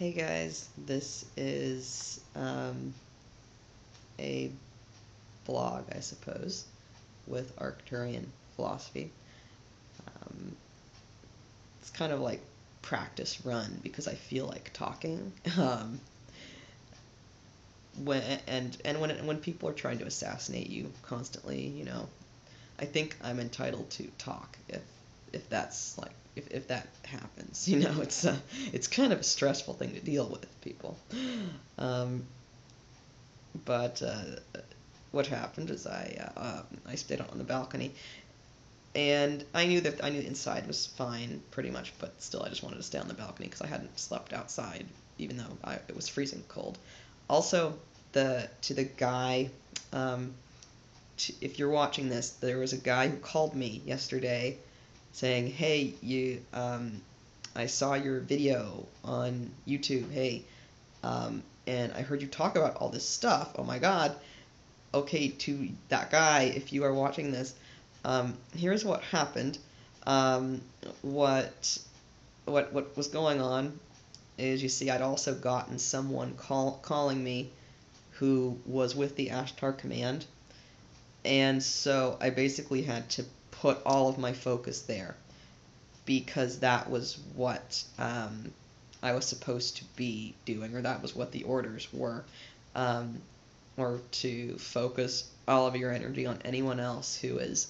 Hey guys, this is a blog, I suppose, with Arcturian philosophy. Um, it's kind of like practice run because I feel like talking. When people are trying to assassinate you constantly, I think I'm entitled to talk if that's like if that happens. It's kind of a stressful thing to deal with people. Um, but what happened is I stayed out on the balcony, and I knew the inside was fine pretty much, but still I just wanted to stay on the balcony because I hadn't slept outside even though it was freezing cold. Also, the guy, um, if you're watching this, there was a guy who called me yesterday saying, "Hey, I saw your video on YouTube. Hey, and I heard you talk about all this stuff. Oh my God." Okay, to that guy, if you are watching this, here's what happened. Um, what what was going on is, you see, I'd also gotten someone calling me who was with the Ashtar command, and so I basically had to put all of my focus there because that was what I was supposed to be doing, or that was what the orders were. Um, or to focus all of your energy on anyone else who's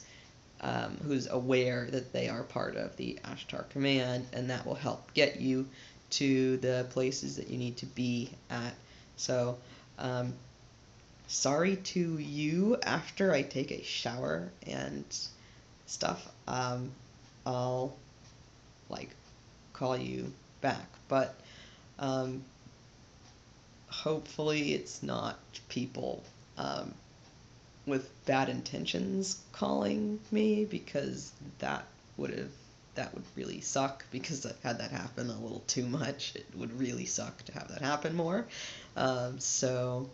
aware that they are part of the Ashtar command, and that will help get you to the places that you need to be at. So, um, sorry to you after I take a shower and stuff. I'll like call you back, but um, hopefully it's not people with bad intentions calling me, because that would really suck, because I've had that happen a little too much. It would really suck to have that happen more. So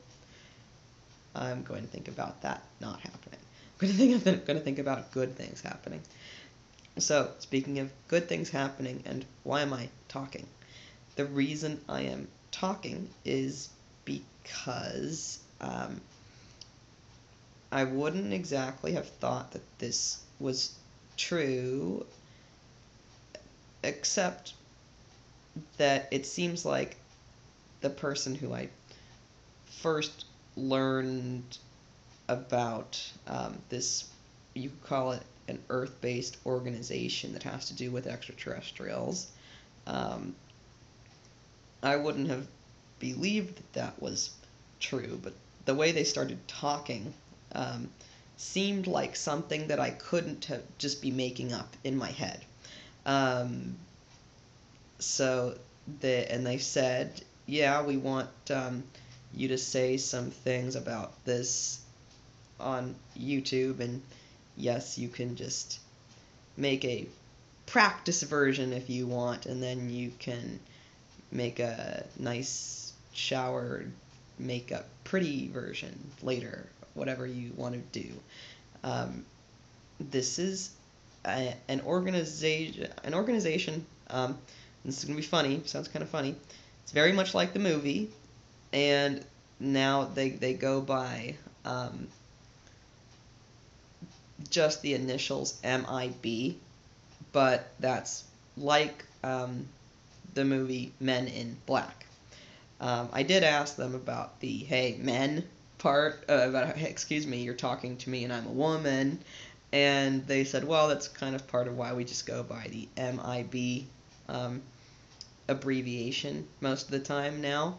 I'm going to think about that not happening. I'm going to think about good things happening. So, speaking of good things happening, and why am I talking? The reason I am talking is because I wouldn't exactly have thought that this was true, except that it seems like the person who I first learned about this, you could call it an Earth-based organization that has to do with extraterrestrials, um, I wouldn't have believed that that was true, but the way they started talking um, seemed like something that I couldn't have just be making up in my head. Um, so they said, yeah, we want you to say some things about this on YouTube, and yes, you can just make a practice version if you want, and then you can make a nice shower makeup pretty version later, whatever you want to do. This is an organization. This is gonna be funny. Sounds kind of funny. It's very much like the movie, and now they go by just the initials MIB, but that's like the movie Men in Black. I did ask them about the "hey men" part, about hey, excuse me, you're talking to me and I'm a woman, and they said, well, that's kind of part of why we just go by the MIB abbreviation most of the time now.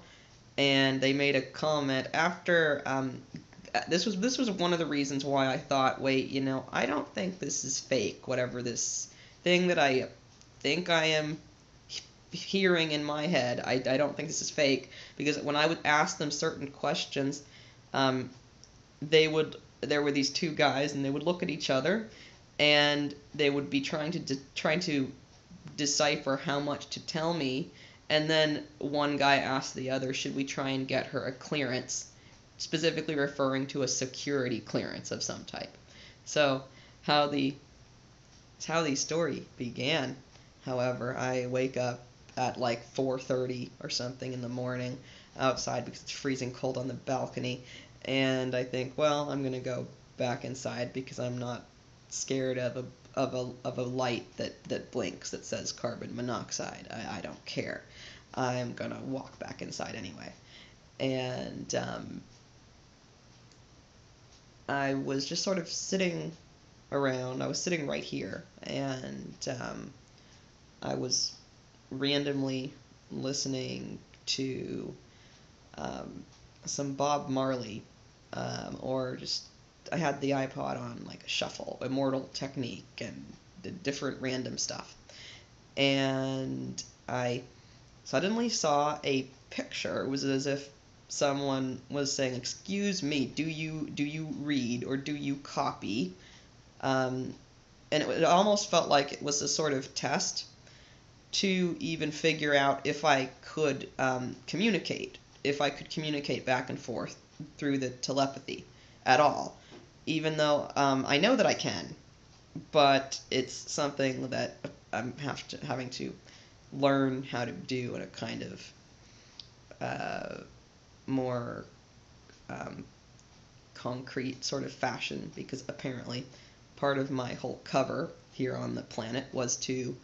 And they made a comment after this was one of the reasons why I thought, wait, I don't think this is fake, whatever this thing that I think I am hearing in my head. I don't think this is fake, because when I would ask them certain questions, um, there were these two guys, and they would look at each other, and they would be trying to decipher how much to tell me, and then one guy asked the other, should we try and get her a clearance, specifically referring to a security clearance of some type. So how the story began. However, I wake up at like 4:30 or something in the morning outside because it's freezing cold on the balcony, and I think, well, I'm gonna go back inside because I'm not scared of a light that blinks that says carbon monoxide. I don't care. I'm gonna walk back inside anyway. And I was just sort of sitting around. I was sitting right here, and I was randomly listening to some Bob Marley, or just I had the iPod on like a shuffle, Immortal Technique, and the different random stuff. And I suddenly saw a picture. It was as if someone was saying, "Excuse me, do you read or do you copy?" And it almost felt like it was a sort of test to even figure out if I could communicate, if I could communicate back and forth through the telepathy at all. Even though I know that I can, but it's something that I'm having to learn how to do in a kind of more concrete sort of fashion, because apparently part of my whole cover here on the planet was to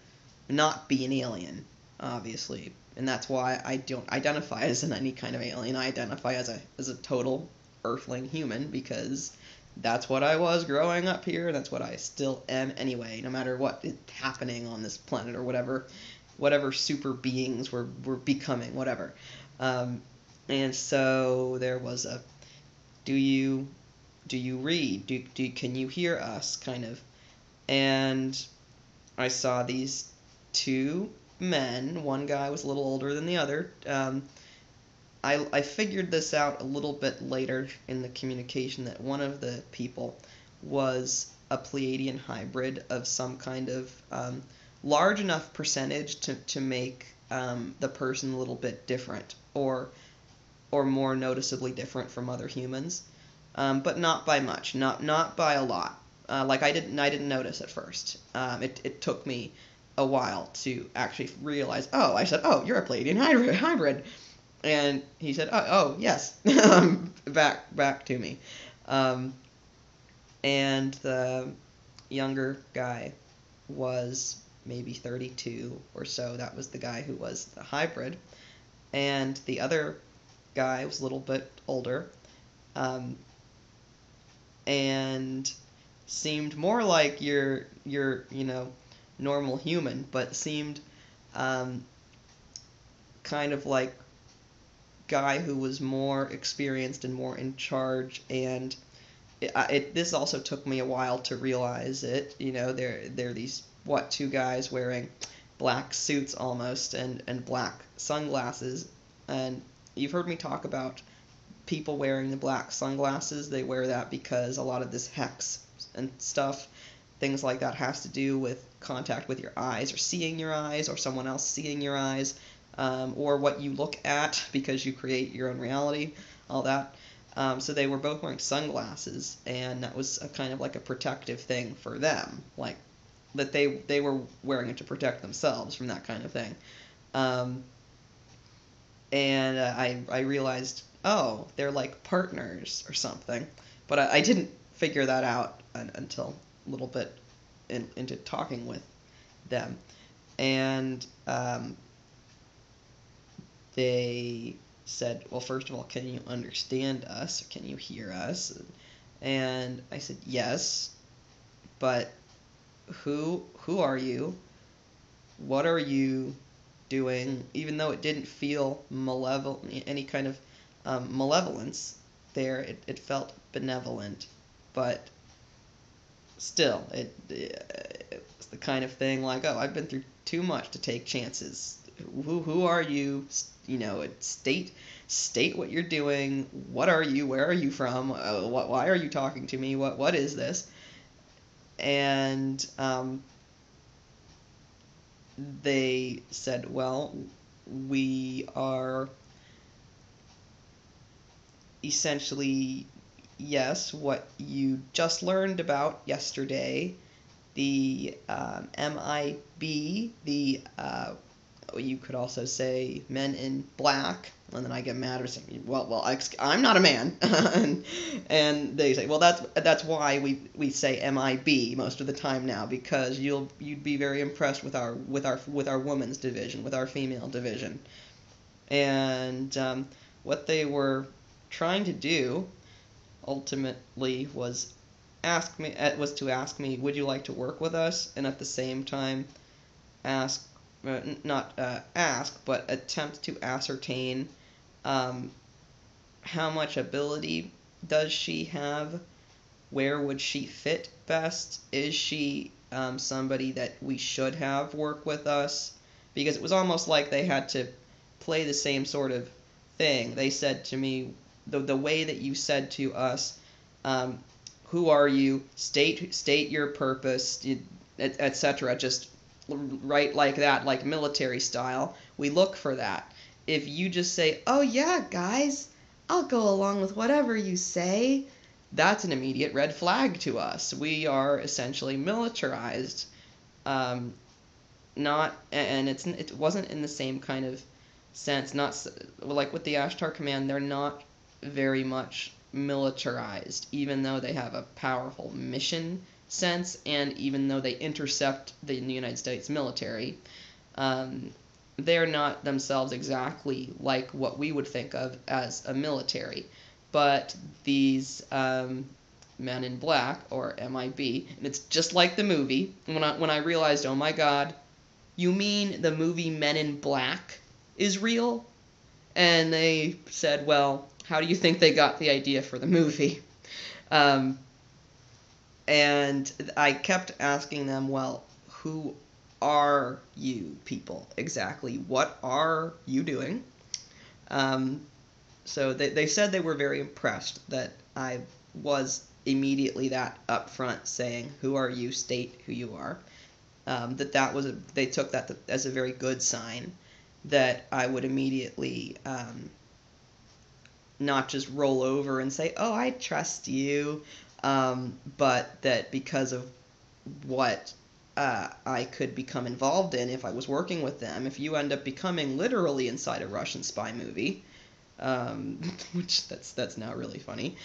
not be an alien, obviously, and that's why I don't identify as any kind of alien. I identify as a total Earthling human, because that's what I was growing up here, and that's what I still am anyway, no matter what is happening on this planet, or whatever super beings we're becoming, whatever. And so there was a, do you read? Can you hear us, kind of? And I saw these two men. One guy was a little older than the other. I figured this out a little bit later in the communication, that one of the people was a Pleiadian hybrid of some kind of large enough percentage to make the person a little bit different, or more noticeably different from other humans, but not by much, not by a lot. Like I didn't notice at first. It took me a while to actually realize. Oh, I said, "Oh, you're a Pleiadian hybrid," and he said, "Oh, yes," back to me. And the younger guy was maybe 32 or so. That was the guy who was the hybrid, and the other guy was a little bit older, and seemed more like your normal human, but seemed kind of like guy who was more experienced and more in charge. And this also took me a while to realize it. They're these two guys wearing black suits almost, and black sunglasses. And you've heard me talk about people wearing the black sunglasses. They wear that because a lot of this hex and stuff, things like that, has to do with contact with your eyes, or seeing your eyes, or someone else seeing your eyes, or what you look at, because you create your own reality, all that. So they were both wearing sunglasses, and that was a kind of like a protective thing for them, like that they were wearing it to protect themselves from that kind of thing. And I realized, oh, they're like partners or something. But I didn't figure that out until a little bit into talking with them. And they said, well, first of all, can you understand us? Or can you hear us? And I said, yes, but who are you? What are you doing? Even though it didn't feel malevolent, any kind of malevolence there, it felt benevolent, but still, it was the kind of thing like, oh, I've been through too much to take chances. Who are you? State what you're doing. What are you? Where are you from? Why are you talking to me? What is this? And they said, well, we are essentially, yes, what you just learned about yesterday, the MIB, the you could also say men in black, and then I get mad or saying, I'm not a man, and they say, well, that's why we say MIB most of the time now, because you'd be very impressed with our women's division, with our female division, and what they were trying to do ultimately was to ask me, would you like to work with us, and at the same time ask, not ask, but attempt to ascertain how much ability does she have, where would she fit best, is she somebody that we should have work with us, because it was almost like they had to play the same sort of thing. They said to me, the way that you said to us, who are you, state your purpose, etc., just right like that, like military style. We look for that. If you just say, oh yeah, guys, I'll go along with whatever you say, that's an immediate red flag to us. We are essentially militarized. Not, and it wasn't in the same kind of sense. Not like with the Ashtar Command, they're not very much militarized, even though they have a powerful mission sense, and even though they intercept the United States military, they're not themselves exactly like what we would think of as a military. But these Men in Black, or MIB, and it's just like the movie. When I realized, oh my God, you mean the movie Men in Black is real? And they said, well, how do you think they got the idea for the movie? And I kept asking them, well, who are you people exactly? What are you doing? So they said they were very impressed that I was immediately that upfront saying, who are you, state who you are. They took that as a very good sign, that I would immediately not just roll over and say, oh, I trust you, but that because of what I could become involved in if I was working with them, if you end up becoming literally inside a Russian spy movie, which that's now really funny,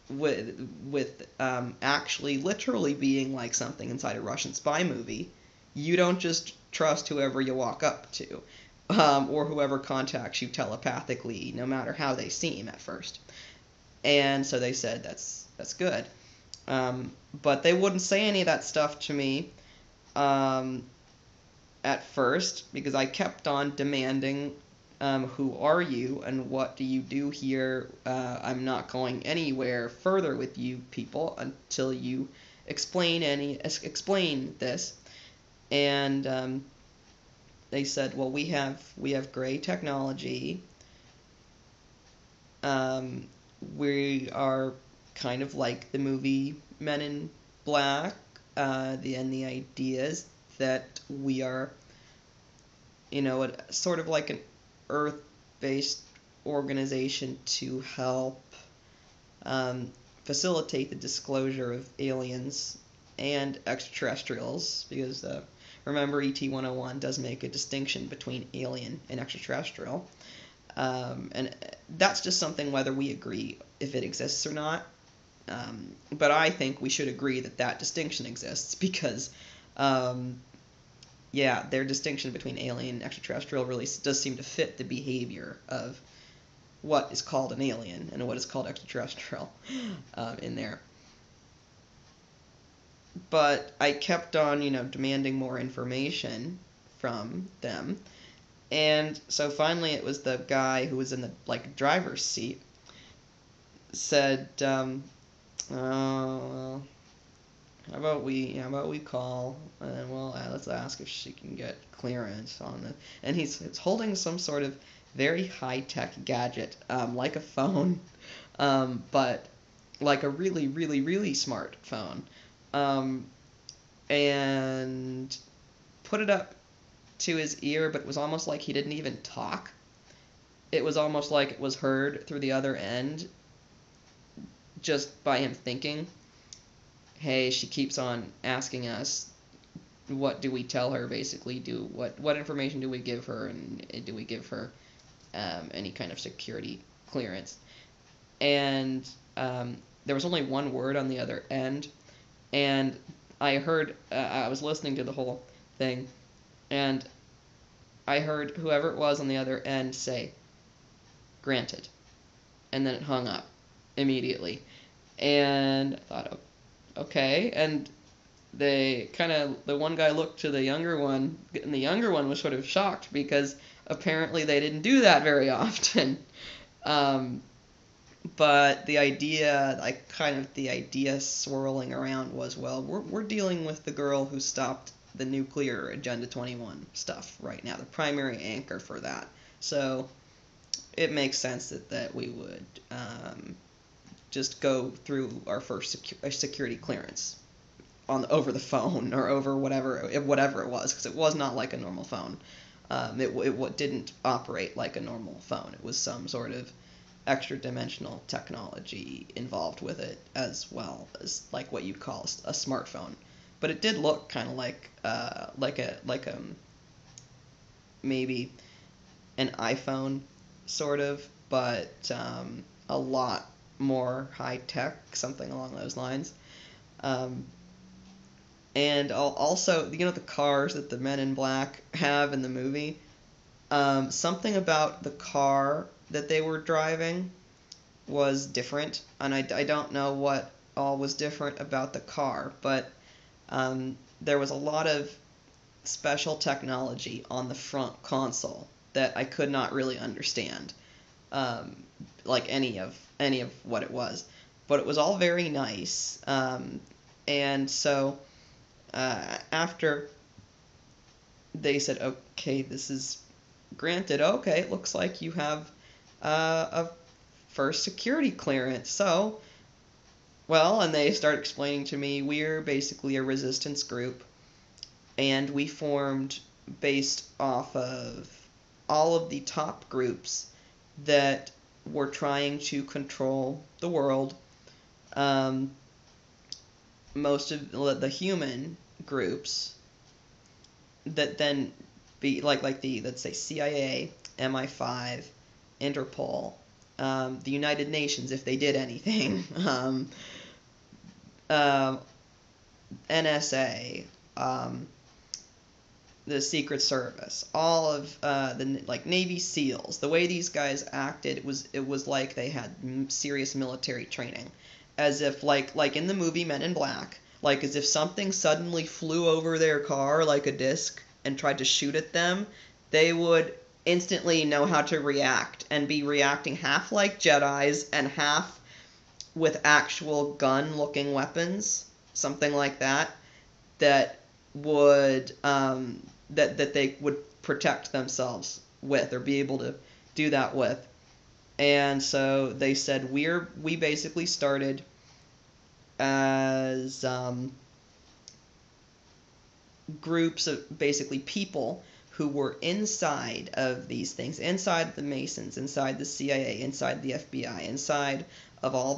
with actually literally being like something inside a Russian spy movie, you don't just trust whoever you walk up to, or whoever contacts you telepathically, no matter how they seem at first. And so they said that's good, but they wouldn't say any of that stuff to me at first, because I kept on demanding, who are you and what do you do here? I'm not going anywhere further with you people until you explain this. And they said, well, we have gray technology. We are kind of like the movie Men in Black. The idea is that we are, sort of like an Earth-based organization to help facilitate the disclosure of aliens and extraterrestrials, because remember, ET 101 does make a distinction between alien and extraterrestrial, and that's just something whether we agree if it exists or not, but I think we should agree that distinction exists, because their distinction between alien and extraterrestrial really does seem to fit the behavior of what is called an alien and what is called extraterrestrial in there. But I kept on, demanding more information from them. And so finally it was the guy who was in the, driver's seat said, well, how about we call, and let's ask if she can get clearance on it. And he's holding some sort of very high-tech gadget, like a phone, but like a really, really, really smart phone, and put it up to his ear, but it was almost like he didn't even talk. It was almost like it was heard through the other end, just by him thinking, hey, she keeps on asking us what do we tell her, basically? What information do we give her, and do we give her any kind of security clearance? And there was only one word on the other end, and I heard, I was listening to the whole thing, and I heard whoever it was on the other end say, "Granted," and then it hung up immediately. And I thought, okay, and the one guy looked to the younger one, and the younger one was sort of shocked because apparently they didn't do that very often. But the idea swirling around was, well, we're dealing with the girl who stopped the nuclear Agenda 21 stuff right now, the primary anchor for that. So it makes sense that we would just go through our first security clearance over the phone or over whatever it was, because it was not like a normal phone. It didn't operate like a normal phone. It was some sort of extra dimensional technology involved with it, as well as like what you'd call a smartphone. But it did look kind of like maybe an iPhone sort of, but a lot more high tech, something along those lines. And also, the cars that the Men in Black have in the movie, something about the car that they were driving was different, and I don't know what all was different about the car, but there was a lot of special technology on the front console that I could not really understand, like any of what it was, but it was all very nice, and so after they said, okay, this is granted, okay, it looks like you have a first security clearance. So, well, and they start explaining to me, we're basically a resistance group, and we formed based off of all of the top groups that were trying to control the world. Most of the human groups that then be like the, let's say, CIA, MI5, Interpol, the United Nations, if they did anything, NSA, the Secret Service, all of the Navy SEALs. The way these guys acted, it was like they had serious military training, as if like in the movie Men in Black, like as if something suddenly flew over their car like a disc and tried to shoot at them, they would instantly know how to react and be reacting half like Jedis and half with actual gun-looking weapons, something like that, that would that they would protect themselves with, or be able to do that with. And so they said, we basically started as groups of basically people who were inside of these things, inside the Masons, inside the CIA, inside the FBI, inside of all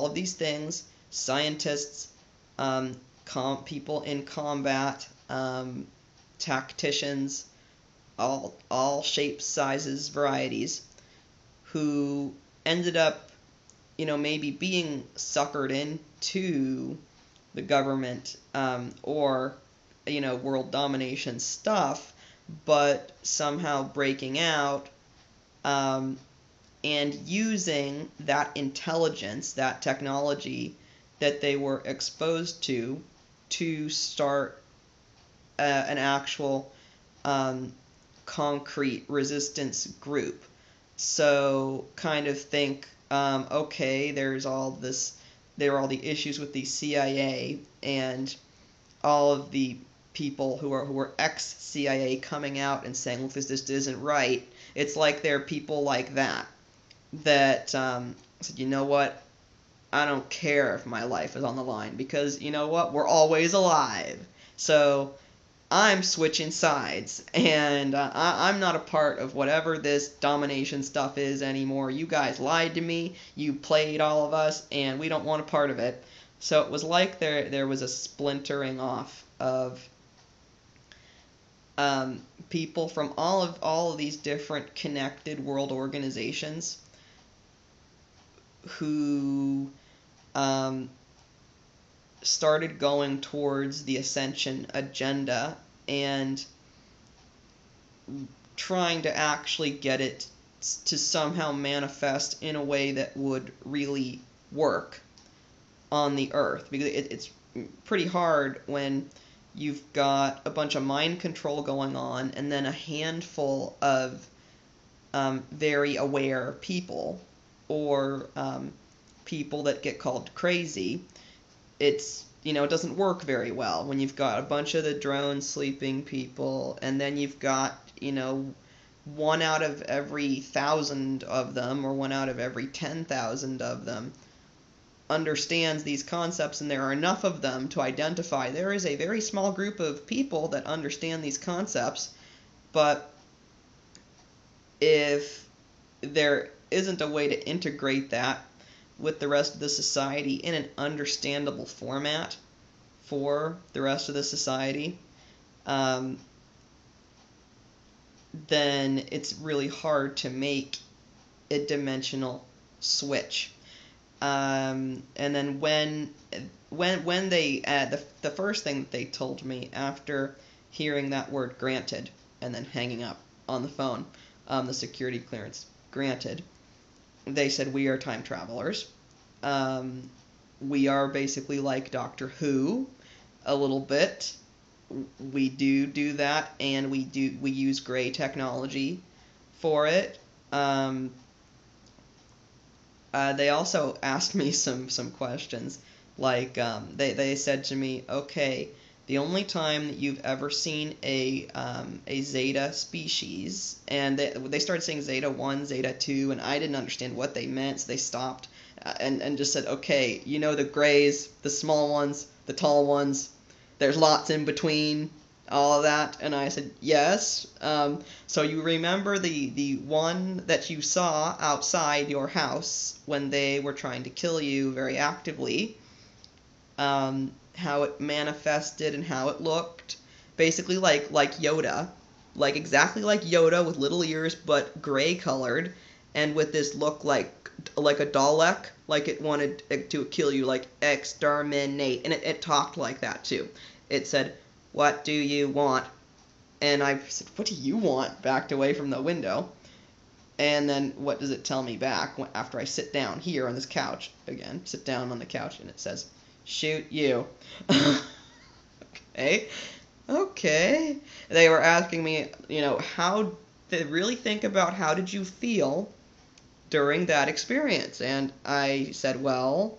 of these things, scientists, people in combat, tacticians, all shapes, sizes, varieties, who ended up, maybe being suckered into the government, or world domination stuff, but somehow breaking out, and using that intelligence, that technology that they were exposed to start an actual concrete resistance group. So kind of think, okay, there are all the issues with the CIA and all of the people who are ex-CIA coming out and saying, look, this isn't right. It's like there are people like that said, you know what, I don't care if my life is on the line, because you know what, we're always alive. So I'm switching sides, and I'm not a part of whatever this domination stuff is anymore. You guys lied to me, you played all of us, and we don't want a part of it. So it was like there was a splintering off of people from all of these different connected world organizations who um, started going towards the ascension agenda and trying to actually get it to somehow manifest in a way that would really work on the earth, because it's pretty hard when you've got a bunch of mind control going on and then a handful of very aware people, or people that get called crazy. It doesn't work very well when you've got a bunch of the drone sleeping people, and then you've got, 1 out of every 1,000 of them, or 1 out of every 10,000 of them understands these concepts, and there are enough of them to identify there is a very small group of people that understand these concepts. But if there isn't a way to integrate that with the rest of the society in an understandable format for the rest of the society, then it's really hard to make a dimensional switch. And then when they the first thing that they told me after hearing that word granted and then hanging up on the phone, the security clearance granted, they said, we are time travelers. We are basically like Doctor Who a little bit. We do that, and we use gray technology for it. They also asked me some questions, like they said to me, okay, the only time that you've ever seen a Zeta species, and they started saying Zeta 1, Zeta 2, and I didn't understand what they meant, so they stopped and just said, okay, the grays, the small ones, the tall ones, there's lots in between, all of that. And I said, yes. So you remember the one that you saw outside your house when they were trying to kill you very actively, how it manifested and how it looked, basically like Yoda, like exactly like Yoda with little ears but gray colored, and with this look like a Dalek, like it wanted to kill you, like exterminate, and it talked like that too. It said, what do you want? And I said, what do you want? Backed away from the window. And then what does it tell me back after I sit down here on this couch again? Sit down on the couch, and it says, shoot you. Okay. They were asking me, how they really think about how did you feel during that experience. And I said, well,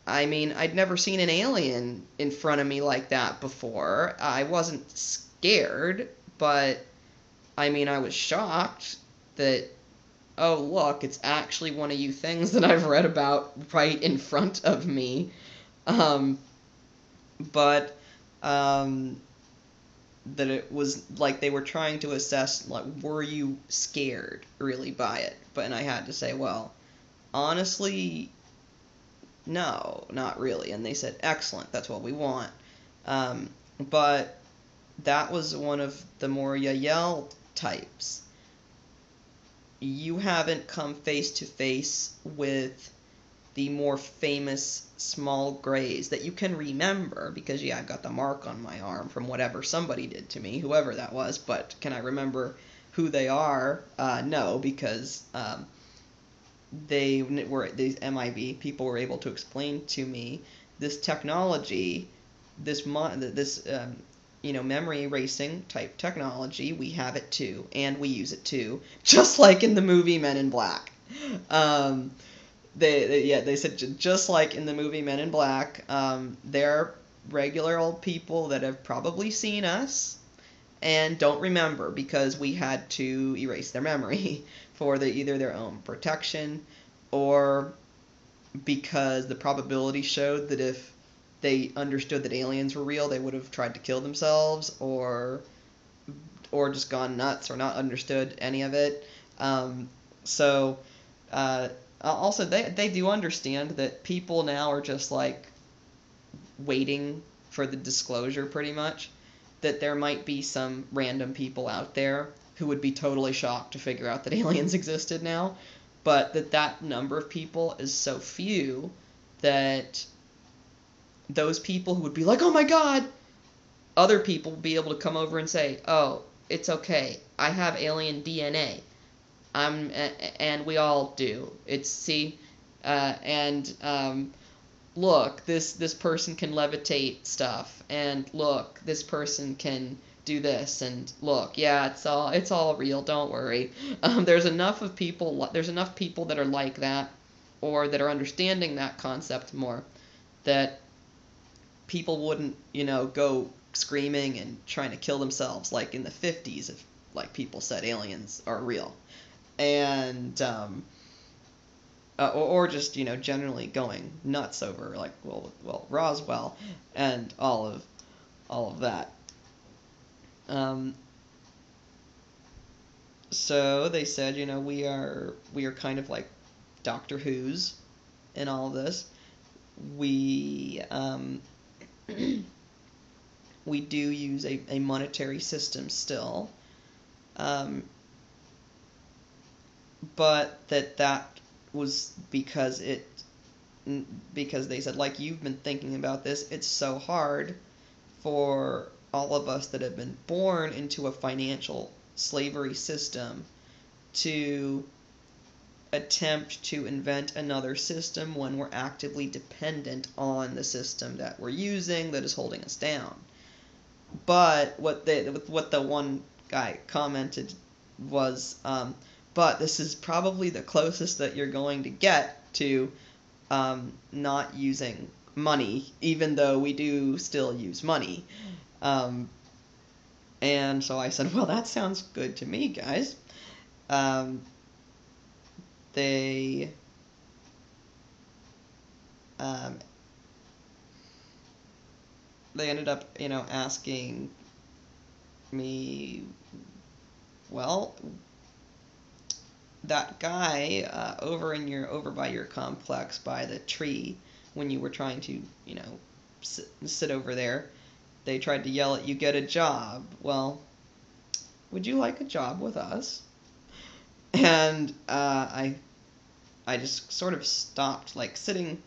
I mean, I'd never seen an alien in front of me like that before. I wasn't scared, but I mean, I was shocked that, oh, look, it's actually one of you things that I've read about right in front of me. But that it was like they were trying to assess, like, were you scared really by it? And I had to say, well, honestly, no, not really. And they said, excellent, that's what we want. But that was one of the more Yael types. You haven't come face to face with the more famous small grays that you can remember, because yeah, I've got the mark on my arm from whatever somebody did to me, whoever that was. But can I remember who they are? No, because these MIB people were able to explain to me this technology, this memory erasing type technology. We have it too, and we use it too, just like in the movie Men in Black. They said just like in the movie Men in Black, they're regular old people that have probably seen us and don't remember, because we had to erase their memory for either their own protection, or because the probability showed that if they understood that aliens were real, they would have tried to kill themselves, or just gone nuts, or not understood any of it. Also, they do understand that people now are just like waiting for the disclosure, pretty much. that there might be some random people out there who would be totally shocked to figure out that aliens existed now, but that number of people is so few that those people who would be like, oh my god, other people will be able to come over and say, oh, it's okay, I have alien DNA. And we all do. It's, see, look, this person can levitate stuff, and look, this person can do this, and look, yeah, it's all real. Don't worry. There's enough people that are like that, or that are understanding that concept more, that people wouldn't, go screaming and trying to kill themselves like in the 50s if like people said aliens are real, and or just generally going nuts over like well Roswell and all of that. So they said, we are kind of like Doctor Who's in all of this. We we do use a monetary system still, but that was because they said, like, you've been thinking about this, it's so hard for all of us that have been born into a financial slavery system to attempt to invent another system when we're actively dependent on the system that we're using that is holding us down. But what the one guy commented was, but this is probably the closest that you're going to get to not using money, even though we do still use money. And so I said, well, that sounds good to me, guys. They ended up, asking me, well, that guy over by your complex, by the tree, when you were trying to, sit over there, they tried to yell at you, get a job. Well, would you like a job with us? And I just sort of stopped, like, sitting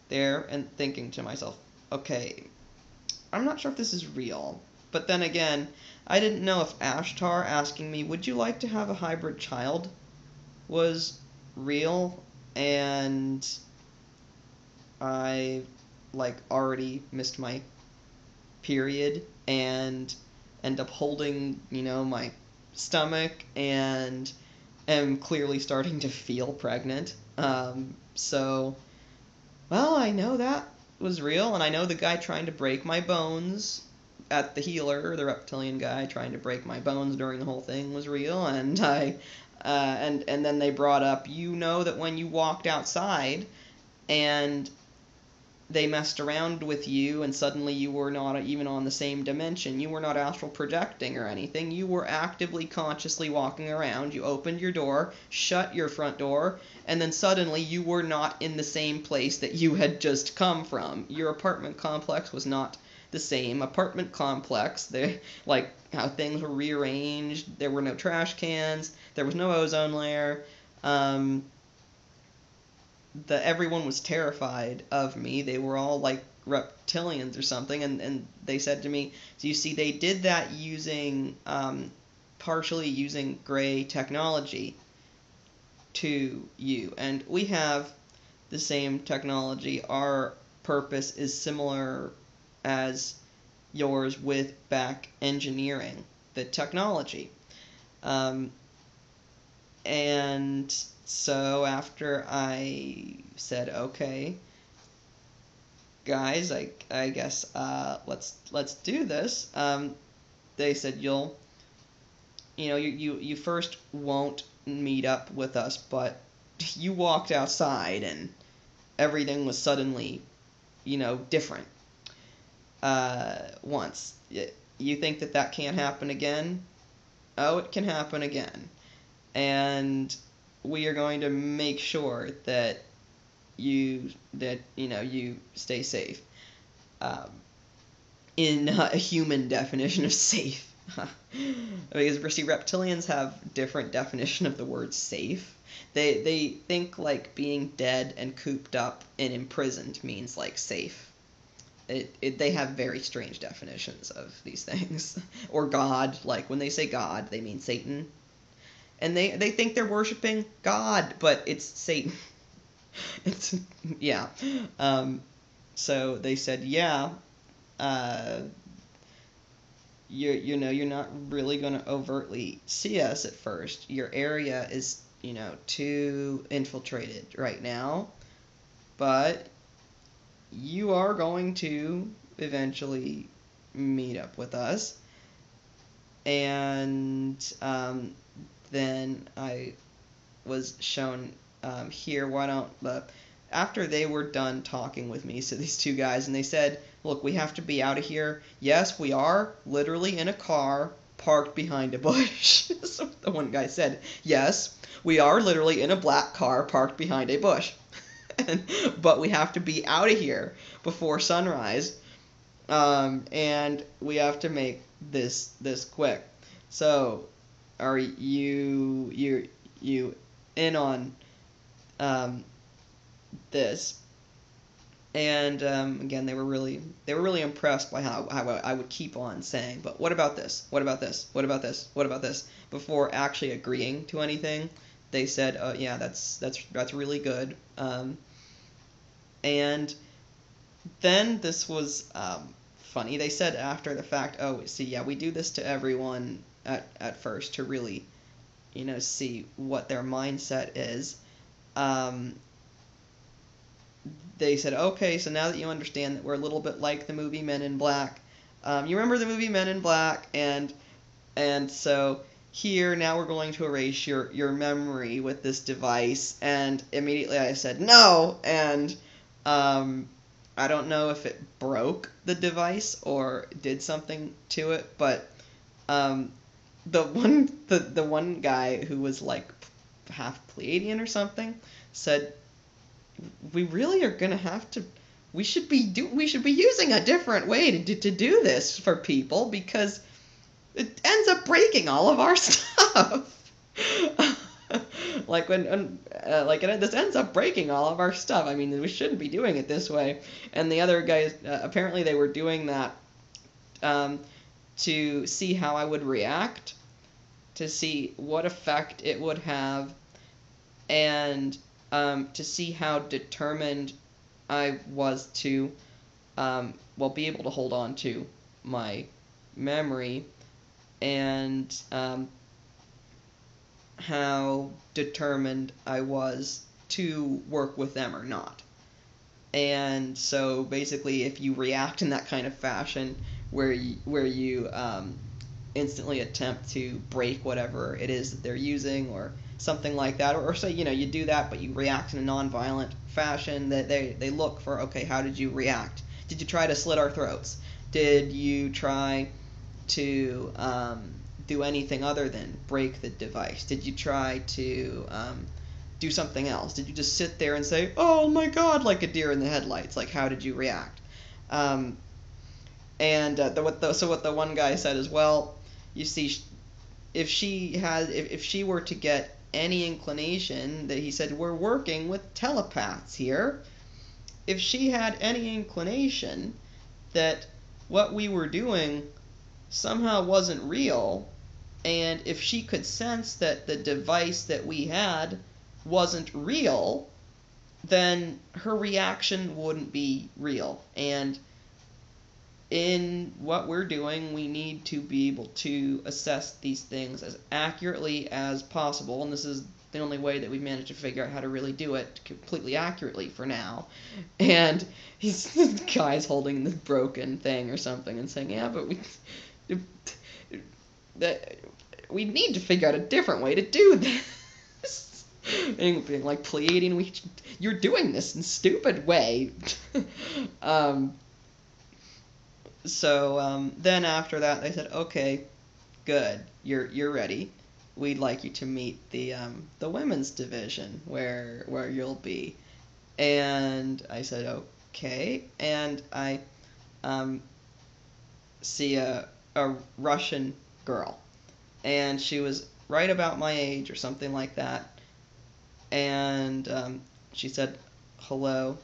there and thinking to myself, okay, I'm not sure if this is real. But then again, I didn't know if Ashtar asking me, would you like to have a hybrid child, was real, and I, like, already missed my period and end up holding, my stomach and am clearly starting to feel pregnant. So, well, I know that was real, and I know the guy trying to break my bones at the healer, the reptilian guy trying to break my bones during the whole thing, was real, and and then they brought up, that when you walked outside and they messed around with you and suddenly you were not even on the same dimension, you were not astral projecting or anything, you were actively consciously walking around, you opened your door, shut your front door, and then suddenly you were not in the same place that you had just come from. Your apartment complex was not the same apartment complex. Like how things were rearranged, there were no trash cans, there was no ozone layer. Everyone was terrified of me. They were all like reptilians or something, and they said to me, so you see, they did that using partially using gray technology to you, and we have the same technology. Our purpose is similar as yours with back engineering the technology. And so after I said, okay, guys, I guess let's do this, they said, you first won't meet up with us, but you walked outside and everything was suddenly, different once. You think that can't happen again? Oh, it can happen again. And we are going to make sure that you stay safe. in a human definition of safe. Because see, reptilians have different definition of the word safe. They think like being dead and cooped up and imprisoned means like safe. They have very strange definitions of these things. Or God, like when they say God, they mean Satan. And they think they're worshiping God, but it's Satan. It's yeah. So they said, yeah, you're not really going to overtly see us at first. Your area is, too infiltrated right now, but you are going to eventually meet up with us. And then I was shown here, why don't after they were done talking with me, so these two guys, and they said, look, we have to be out of here. Yes, we are literally in a car parked behind a bush. So the one guy said, yes, we are literally in a black car parked behind a bush. But we have to be out of here before sunrise, and we have to make this quick. So, are you in on this? And again, they were really impressed by how I would keep on saying, but what about this? What about this? What about this? What about this? Before actually agreeing to anything, they said, "Oh yeah, that's really good." And then this was funny. They said after the fact, "Oh, see, yeah, we do this to everyone at first to really, see what their mindset is." They said, okay, so now that you understand that we're a little bit like the movie Men in Black, you remember the movie Men in Black, and so here now we're going to erase your memory with this device. And immediately I said no, and I don't know if it broke the device or did something to it, but the one guy who was like half Pleiadian or something said, we really are gonna have to. We should be using a different way to do this for people, because it ends up breaking all of our stuff. This ends up breaking all of our stuff. I mean, we shouldn't be doing it this way. And the other guys, apparently, they were doing that to see how I would react, to see what effect it would have, and to see how determined I was to, be able to hold on to my memory, and how determined I was to work with them or not. And so basically, if you react in that kind of fashion, where you instantly attempt to break whatever it is that they're using, or something like that, or say, you do that, but you react in a non-violent fashion, that they look for, okay, how did you react? Did you try to slit our throats? Did you try to do anything other than break the device? Did you try to do something else? Did you just sit there and say, oh my god, like a deer in the headlights? Like, how did you react? So what the one guy said is, well, you see, if she were to get any inclination, that he said, we're working with telepaths here, if she had any inclination that what we were doing somehow wasn't real, and if she could sense that the device that we had wasn't real, then her reaction wouldn't be real. And in what we're doing, we need to be able to assess these things as accurately as possible, and this is the only way that we've managed to figure out how to really do it completely accurately for now. And this guy's holding this broken thing or something and saying, yeah, but we need to figure out a different way to do this. And being like, Pleiadian, you're doing this in a stupid way. So then after that, they said, okay, good, you're ready. We'd like you to meet the women's division where you'll be. And I said, okay. And I see a Russian girl, and she was right about my age or something like that, and she said hello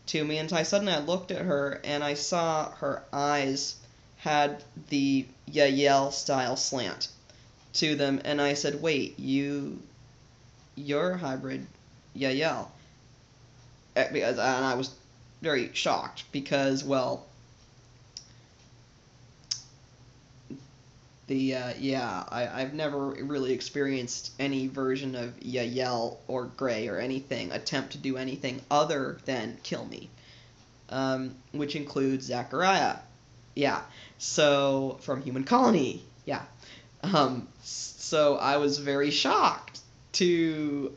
to me, and I looked at her, and I saw her eyes had the Yael style slant to them, and I said, "Wait, you're hybrid Yael," and I was very shocked because, well, I've never really experienced any version of Yael or Gray or anything attempt to do anything other than kill me, which includes Zachariah. Yeah, so from Human Colony. Yeah, so I was very shocked to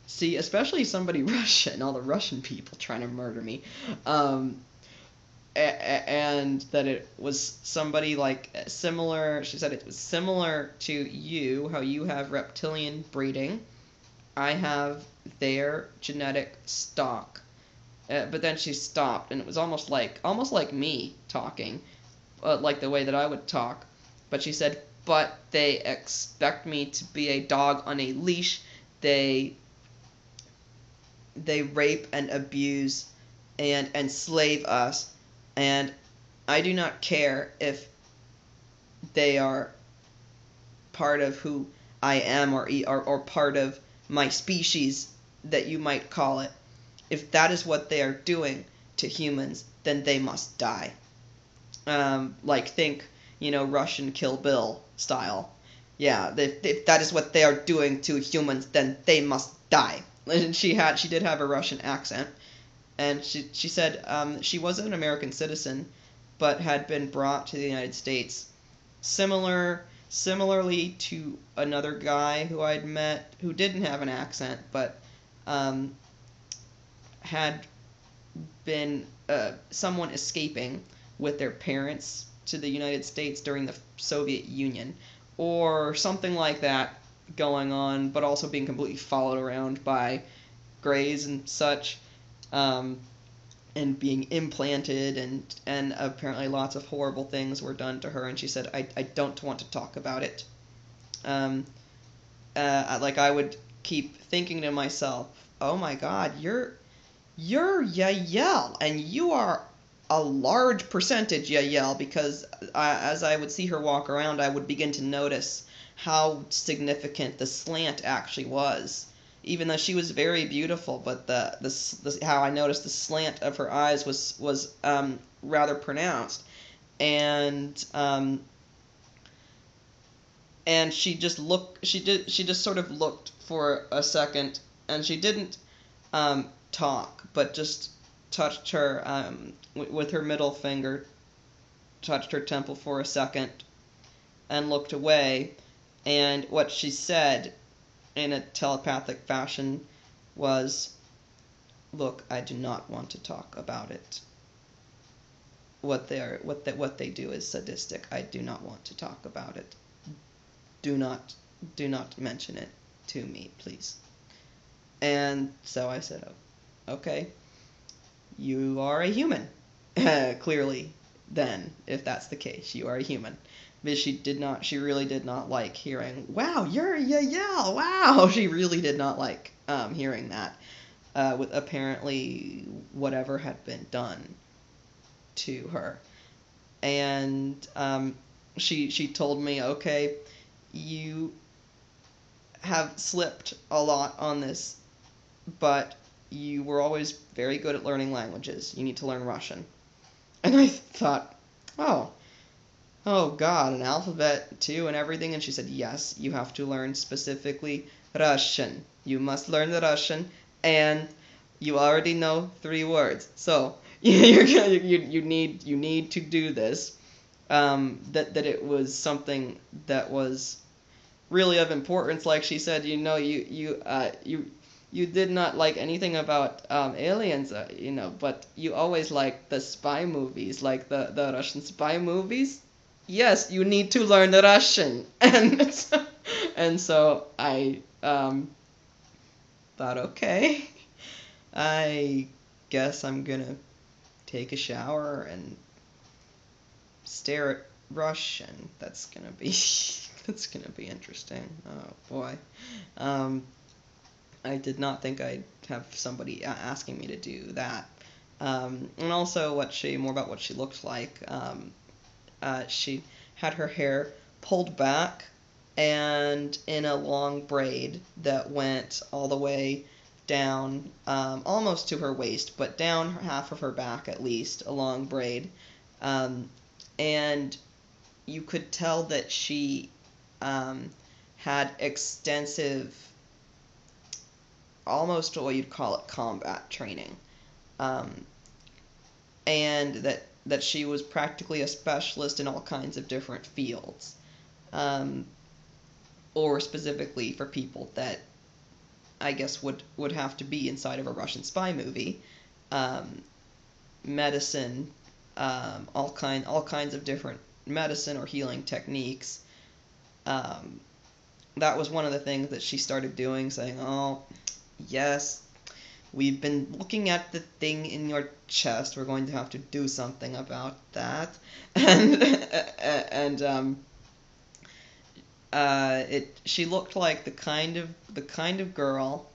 see, especially somebody Russian, all the Russian people trying to murder me. And that it was somebody like similar. She said it was similar to you, how you have reptilian breeding. I have their genetic stock. But then she stopped, and it was almost like me talking, like the way that I would talk. But she said, but they expect me to be a dog on a leash. They rape and abuse and enslave us, and I do not care if they are part of who I am, or part of my species, that you might call it. If that is what they are doing to humans, then they must die. Like, think, Russian Kill Bill style. Yeah, if that is what they are doing to humans, then they must die. And she did have a Russian accent, and she said she wasn't an American citizen, but had been brought to the United States, similarly to another guy who I'd met who didn't have an accent, but had been someone escaping with their parents to the United States during the Soviet Union, or something like that going on, but also being completely followed around by Greys and such, and being implanted, and apparently lots of horrible things were done to her, and she said, I don't want to talk about it. Like, I would keep thinking to myself, oh my god, you're Yael, and you are a large percentage Yael, because as I would see her walk around, I would begin to notice how significant the slant actually was. Even though she was very beautiful, but the how I noticed the slant of her eyes was rather pronounced, and she just sort of looked for a second, and she didn't talk, but just touched her with her middle finger, touched her temple for a second, and looked away. And what she said in a telepathic fashion was, "Look, I do not want to talk about it. What they do is sadistic. I do not want to talk about it. Do not mention it to me, please." And so I said, "Oh, okay. You are a human." Clearly, then, if that's the case, you are a human. But she really did not like hearing, "Wow, you're Yael, wow." She really did not like hearing that, with apparently whatever had been done to her. And she told me, "Okay, you have slipped a lot on this, but you were always very good at learning languages. You need to learn Russian." And I thought, oh God, an alphabet too and everything? And she said, "Yes, you have to learn specifically Russian. You must learn the Russian, and you already know 3 words. So you need to do this." That it was something that was really of importance. Like she said, you did not like anything about aliens, but you always liked the spy movies, like the Russian spy movies. Yes, you need to learn the Russian. And so I thought, okay, I guess I'm gonna take a shower and stare at Russian. That's gonna be that's gonna be interesting. Oh boy. Um, I did not think I'd have somebody asking me to do that. And also more about what she looked like. She had her hair pulled back and in a long braid that went all the way down, almost to her waist, but down half of her back at least, a long braid. Um, and you could tell that she had extensive, almost what you'd call it, combat training. Um, and that she was practically a specialist in all kinds of different fields, um, or specifically for people that I guess would have to be inside of a Russian spy movie, um, medicine, all kinds of different medicine or healing techniques. Um, that was one of the things that she started doing, saying, "Oh, yes, we've been looking at the thing in your chest. We're going to have to do something about that." And she looked like the kind of girl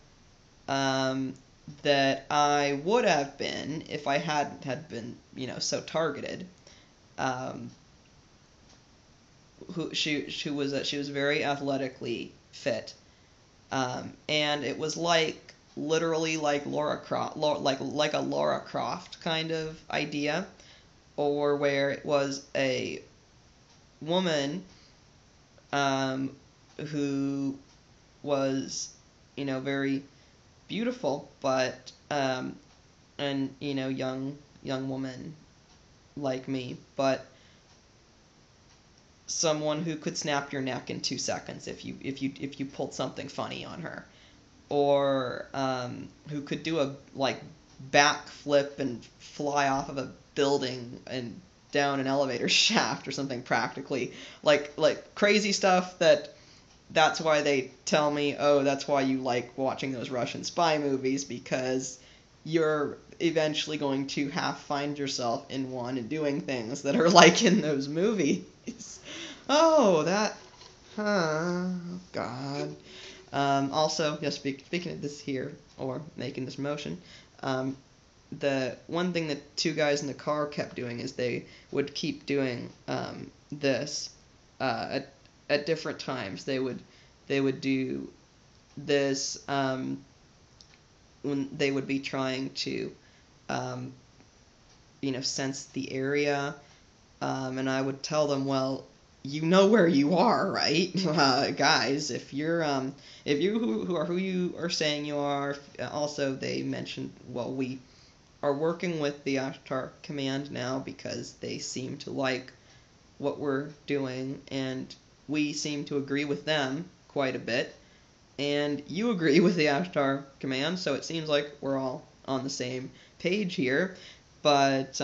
that I would have been if I hadn't had been, so targeted. Um, she was very athletically fit, and it was like literally like Laura Croft, like a Laura Croft kind of idea, or where it was a woman um, who was, very beautiful, but and young woman like me, but someone who could snap your neck in 2 seconds if you pulled something funny on her, or who could do a like backflip and fly off of a building and down an elevator shaft or something, practically like crazy stuff. That's why they tell me, oh, that's why you like watching those Russian spy movies, because you're eventually going to find yourself in one and doing things that are like in those movies. Oh, that, oh God. Also, just speaking of this here, or making this motion, um, the one thing that two guys in the car kept doing is they would keep doing this at different times. They would do this when they would be trying to um, sense the area, and I would tell them, well, you know where you are, right? Guys, if you who are who you are saying you are. Also, they mentioned, well, we are working with the Ashtar Command now because they seem to like what we're doing, and we seem to agree with them quite a bit, and you agree with the Ashtar Command, so it seems like we're all on the same page here. But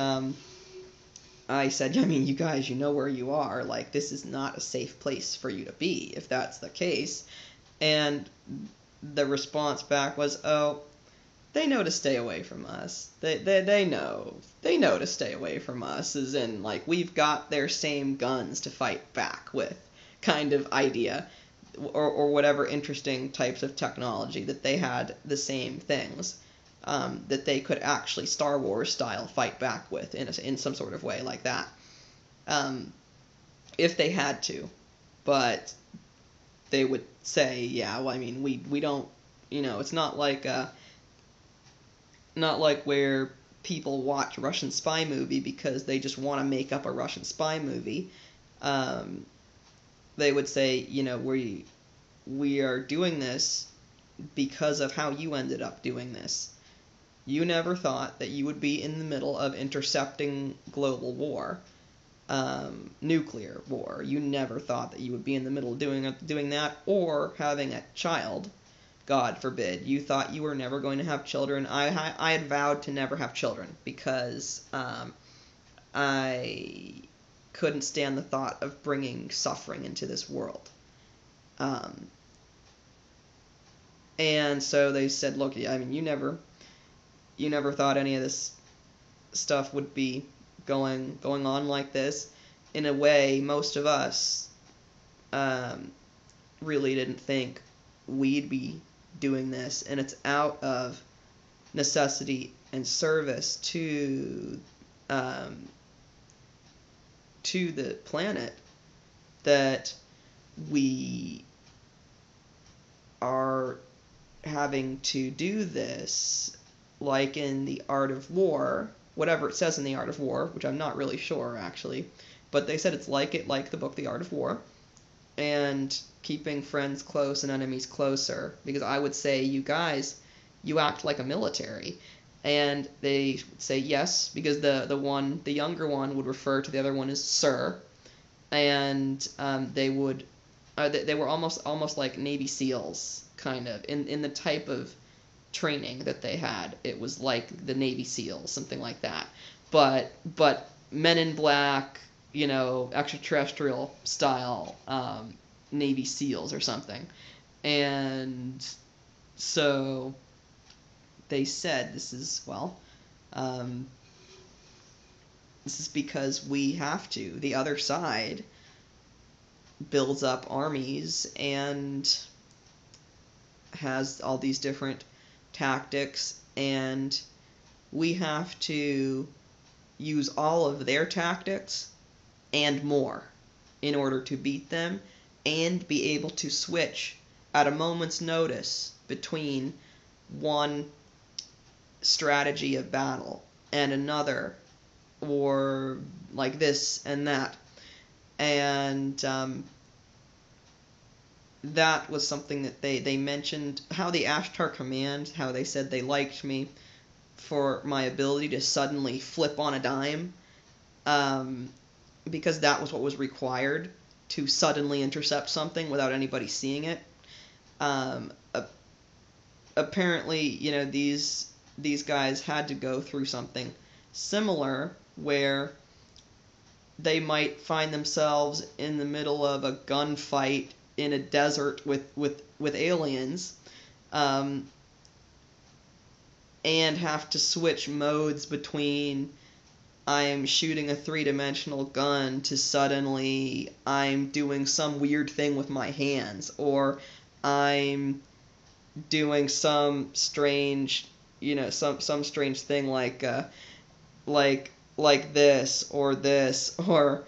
I said, I mean, you guys, you know where you are. Like, this is not a safe place for you to be, if that's the case. And the response back was, oh, they know to stay away from us. They know. They know to stay away from us, as in, like, we've got their same guns to fight back with kind of idea. Or whatever interesting types of technology, that they had the same things. That they could actually Star Wars style fight back with in some sort of way like that, if they had to. But they would say, yeah, well, I mean, we don't, it's not like where people watch a Russian spy movie because they just want to make up a Russian spy movie. They would say, we are doing this because of how you ended up doing this. You never thought that you would be in the middle of intercepting global war, nuclear war. You never thought that you would be in the middle of doing that, or having a child, God forbid. You thought you were never going to have children. I had vowed to never have children because I couldn't stand the thought of bringing suffering into this world. And so they said, look, I mean, you never thought any of this stuff would be going on like this. in a way, most of us really didn't think we'd be doing this, and it's out of necessity and service um, to the planet that we are having to do this, like in the Art of War, whatever it says in the Art of War, which I'm not really sure actually, but they said it's like the book The Art of War, and keeping friends close and enemies closer, because I would say, you guys, you act like a military. And they would say yes, because the younger one would refer to the other one as sir, and they were almost like Navy SEALs, kind of, in the type of training that they had. It was like the Navy SEALs, something like that. But Men in Black, extraterrestrial style Navy SEALs or something. And so they said this is because we have to. The other side builds up armies and has all these different tactics, and we have to use all of their tactics and more in order to beat them and be able to switch at a moment's notice between one strategy of battle and another, or like this and that. And that was something that they mentioned, how the Ashtar Command, how they said they liked me for my ability to suddenly flip on a dime, because that was what was required to suddenly intercept something without anybody seeing it. Apparently, these guys had to go through something similar, where they might find themselves in the middle of a gunfight in a desert with aliens, and have to switch modes between I'm shooting a three-dimensional gun to suddenly I'm doing some weird thing with my hands, or I'm doing some strange, some strange thing like this, or this, or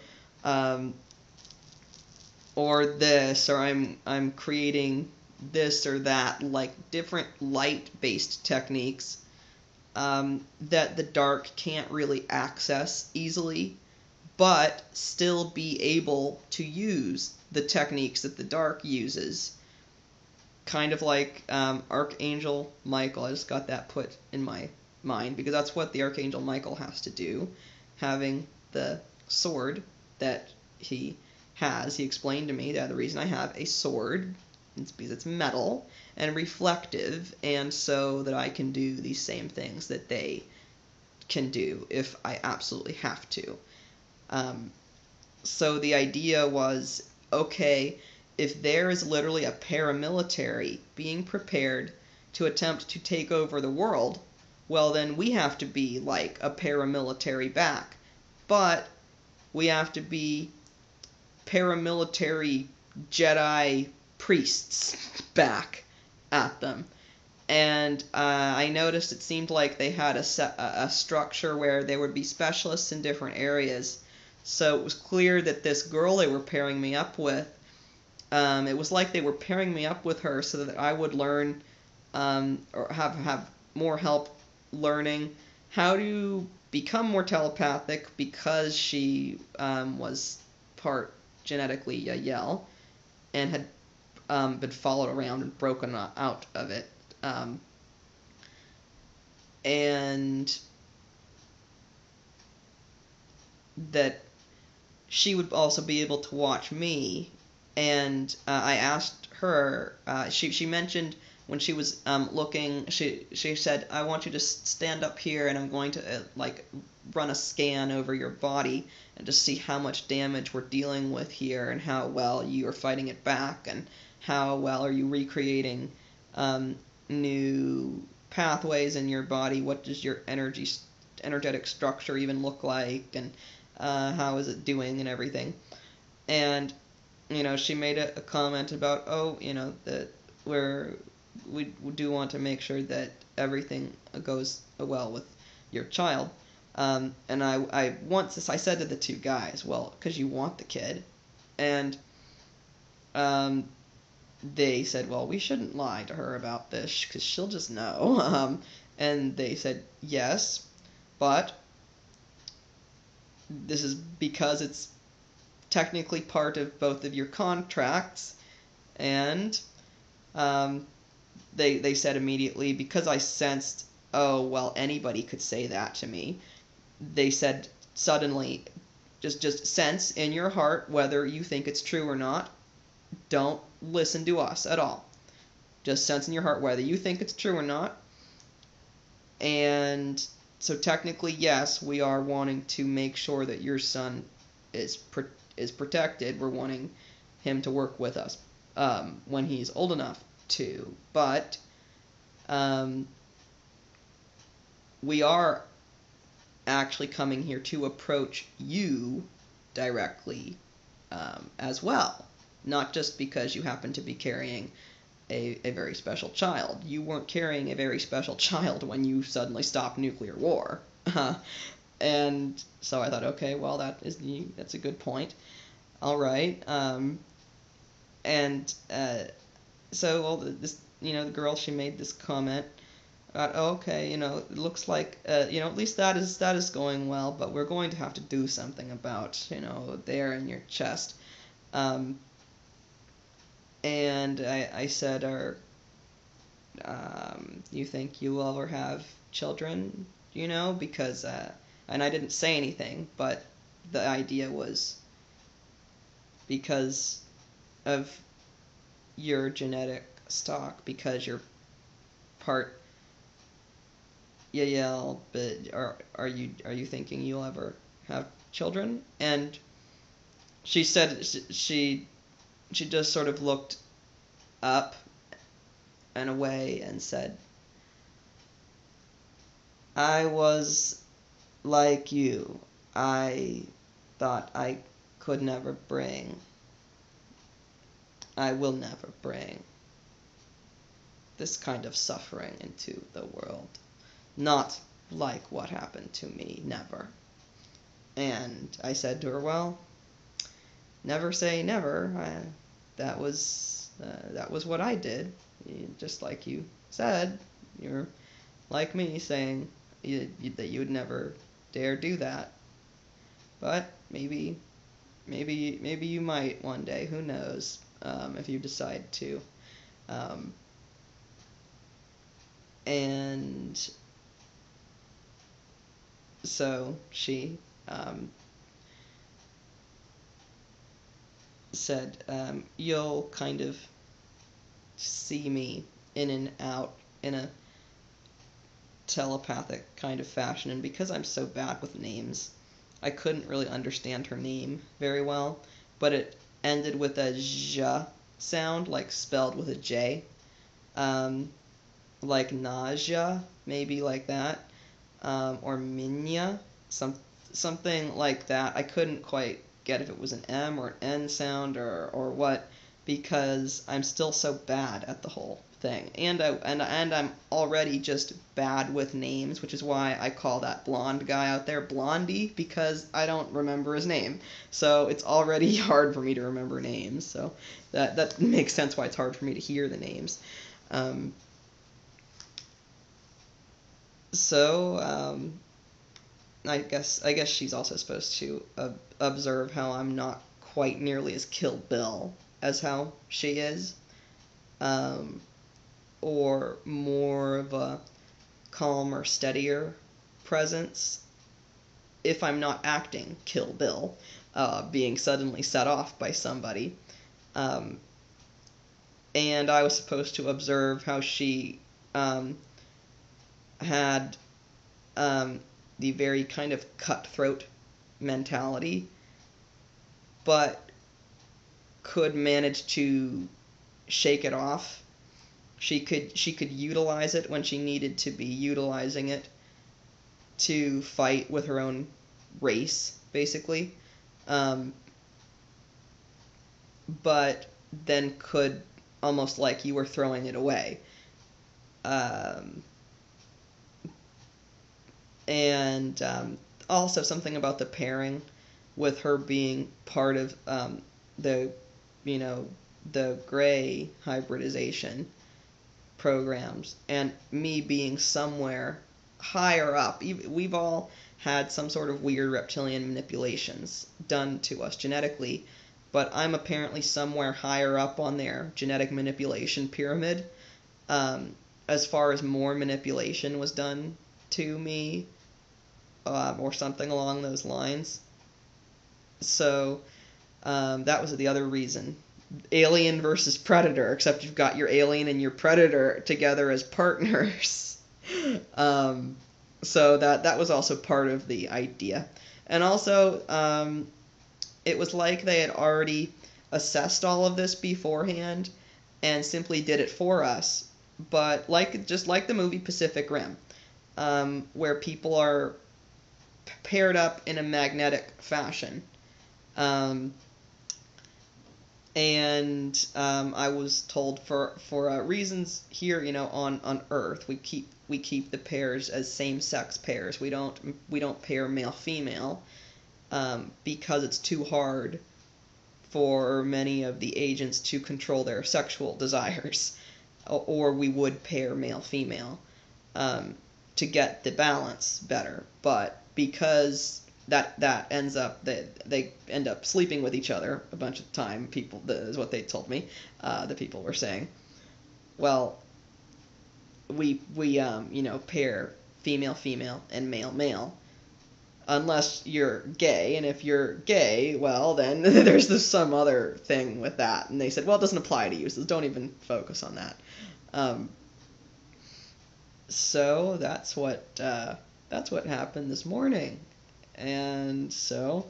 this, or I'm creating this or that, like different light-based techniques that the dark can't really access easily, but still be able to use the techniques that the dark uses. Kind of like Archangel Michael. I just got that put in my mind, because that's what the Archangel Michael has to do, having the sword that he has. He explained to me that the reason I have a sword is because it's metal and reflective, and so that I can do these same things that they can do if I absolutely have to. So the idea was, okay, if there is literally a paramilitary being prepared to attempt to take over the world, well, then we have to be like a paramilitary back. But we have to be paramilitary Jedi priests back at them. And I noticed it seemed like they had a structure where there would be specialists in different areas. So it was clear that this girl they were pairing me up with, it was like they were pairing me up with her so that I would learn, or have more help learning how to become more telepathic, because she was part genetically Yael and had been followed around and broken out of it. And that she would also be able to watch me. And I asked her, she mentioned when she was looking, she said, I want you to stand up here, and I'm going to run a scan over your body and just see how much damage we're dealing with here, and how well you are fighting it back, and how well are you recreating new pathways in your body. What does your energetic structure even look like? And how is it doing and everything. And she made a comment about, oh, that we do want to make sure that everything goes well with your child. And I said to the two guys, well, because you want the kid, and um, they said, well, we shouldn't lie to her about this because she'll just know. And they said, yes, but this is because it's technically part of both of your contracts. And they said immediately, because I sensed, oh, well, anybody could say that to me. They said suddenly, just sense in your heart whether you think it's true or not. Don't listen to us at all. Just sense in your heart whether you think it's true or not. And so technically, yes, we are wanting to make sure that your son is protected. We're wanting him to work with us when he's old enough to. But we are actually coming here to approach you directly as well. Not just because you happen to be carrying a very special child. You weren't carrying a very special child when you suddenly stopped nuclear war. And so I thought, okay, well, that's a good point. All right. And so, well, the girl, she made this comment about, oh, okay, it looks like, at least that is going well, but we're going to have to do something about, there in your chest. And I said, you think you will ever have children, because, and I didn't say anything, but the idea was because of your genetic stock, because you're part Yael, but are you thinking you'll ever have children? And she said she just sort of looked up and away and said, I was like you. I thought I will never bring this kind of suffering into the world. Not like what happened to me, never. And I said to her, well, never say never. That was what I did. Just like you said, you're like me, saying that you would never dare do that. But maybe you might one day. Who knows? If you decide to. And so she said, you'll kind of see me in and out in a telepathic kind of fashion, and because I'm so bad with names, I couldn't really understand her name very well, but it ended with a zh sound, like spelled with a J, like nausea, maybe like that, or minya, something like that. I couldn't quite get if it was an M or an N sound or what, because I'm still so bad at the whole thing, and I'm already just bad with names, which is why I call that blonde guy out there Blondie, because I don't remember his name. So it's already hard for me to remember names. So that makes sense why it's hard for me to hear the names. I guess she's also supposed to observe how I'm not quite nearly as Kill Bill as how she is, or more of a calmer, steadier presence if I'm not acting Kill Bill, being suddenly set off by somebody. And I was supposed to observe how she had the very kind of cutthroat mentality, but could manage to shake it off. She could utilize it when she needed to be utilizing it to fight with her own race, basically, um, but then could almost like you were throwing it away. Um, and Also something about the pairing with her being part of the, you know, the gray hybridization programs, and me being somewhere higher up. We've all had some sort of weird reptilian manipulations done to us genetically, but I'm apparently somewhere higher up on their genetic manipulation pyramid. Um, as far as more manipulation was done to me, or something along those lines. So that was the other reason. Alien versus Predator, except you've got your alien and your Predator together as partners. um, so that was also part of the idea. And also, it was like they had already assessed all of this beforehand and simply did it for us. But just like the movie Pacific Rim, where people are paired up in a magnetic fashion. Um, I was told for reasons here, on Earth, we keep the pairs as same-sex pairs. We don't pair male-female, because it's too hard for many of the agents to control their sexual desires, or we would pair male-female to get the balance better. But because that ends up they end up sleeping with each other a bunch of time. Is what they told me. The people were saying, well, we pair female female and male male, unless you're gay, and if you're gay, well, then there's some other thing with that. And they said, well, it doesn't apply to you, so don't even focus on that. So that's what happened this morning. And so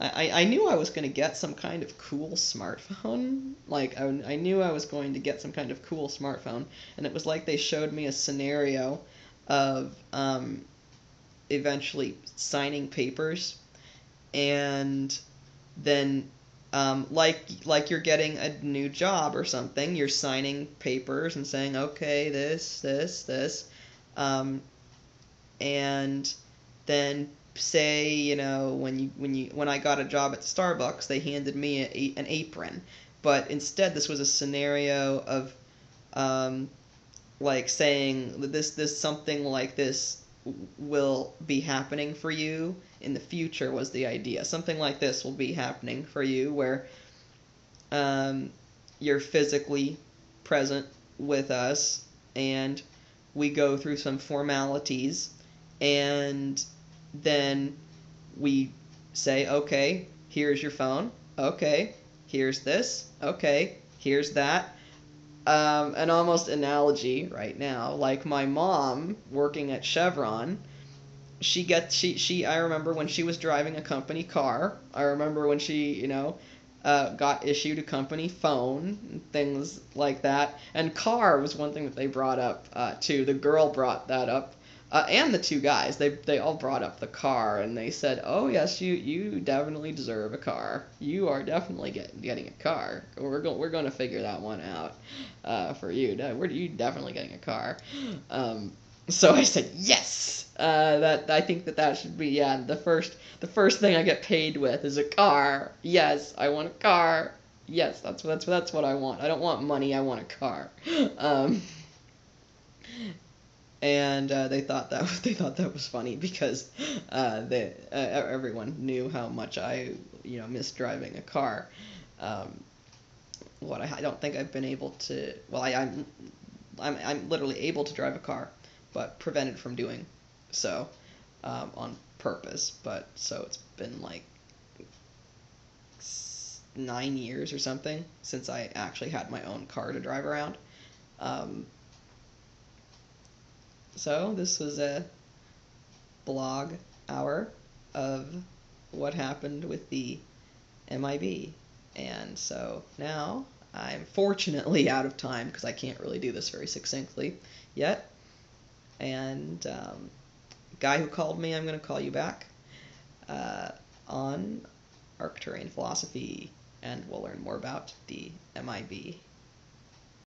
I knew I was going to get some kind of cool smartphone. Like, I knew I was going to get some kind of cool smartphone. And it was like they showed me a scenario of eventually signing papers. And then, like you're getting a new job or something, you're signing papers and saying, okay, this. And then say, when I got a job at Starbucks, they handed me an apron, but instead this was a scenario of like saying that this something like this will be happening for you in the future, was the idea. Something like this will be happening for you, where you're physically present with us, and we go through some formalities, and then we say, okay, here's your phone, okay, here's this, okay, here's that. An almost analogy right now, like my mom working at Chevron, I remember when she was driving a company car. I remember when she, got issued a company phone and things like that. And car was one thing that they brought up, too. The girl brought that up. And the two guys, they all brought up the car, and they said, "Oh yes, you definitely deserve a car. You are definitely getting a car. We're going to figure that one out for you. You definitely getting a car." So I said yes. I think that should be, the first thing I get paid with is a car. Yes, I want a car. Yes, that's what I want. I don't want money. I want a car. And they thought that was funny, because everyone knew how much I miss driving a car. I don't think I've been able to. Well, I'm literally able to drive a car, but prevented from doing so on purpose. But so it's been like 9 years or something since I actually had my own car to drive around. So this was a blog hour of what happened with the MIB. And so now I'm fortunately out of time, because I can't really do this very succinctly yet. And guy who called me, I'm going to call you back. on Arcturian philosophy, and we'll learn more about the MIB.